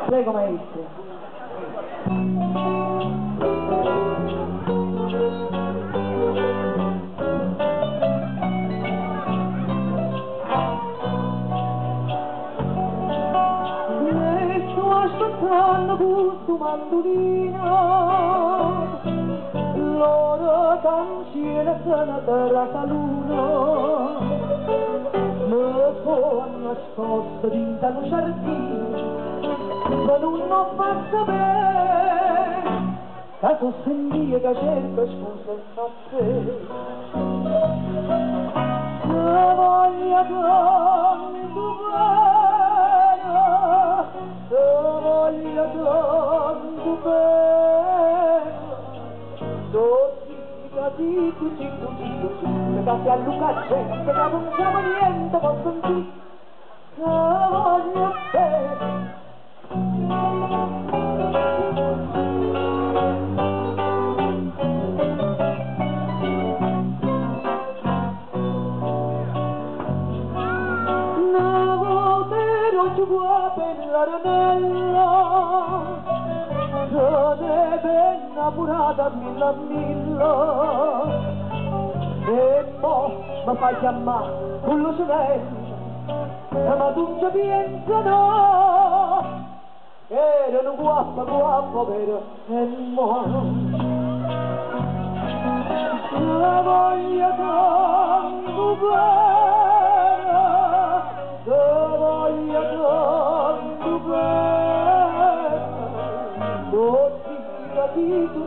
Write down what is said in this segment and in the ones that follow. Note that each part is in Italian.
Prego maestro. E sto aspettando questo mandolino, loro canzone sono della saluna, mi sono nascosto dentro un giardino, ma non ho fatto bene, che so sentire che cerco scusa e caffè. Se voglio tanto bene, se voglio tanto bene, zitto, che a Luca gente, che non siamo niente, posso sentire, se voglio bene. Qua per la ranella se ne innamorata milla e mo' mi fai chiamare con lo sorella, ma tu ci pensi no, erano guappa per e mo' la voglio tanto bene, la voglio tanto bene, zitto,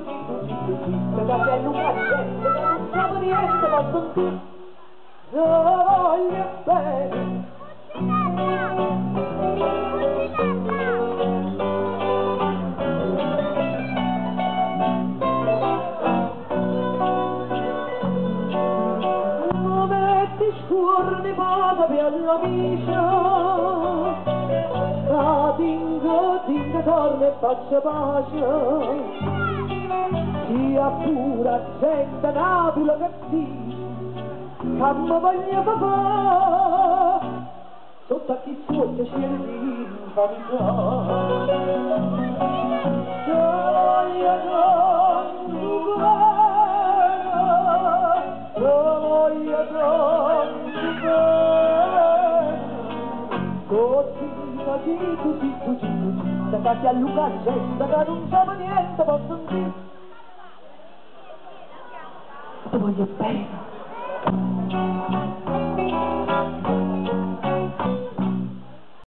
che a Luca gente, che non siamo niente, ma sono tutti, la voglio bene. Scorre vada per la vita, la tinga torna e faccia pace, sia pura gente nabila che dice, che mi voglio papà, sotto a chi sotto c'è l'infanzia. Se voglio tanto bene, se voglio tanto zitto, che a Luca gente, che non siamo niente, posso sentire, ti voglio bene.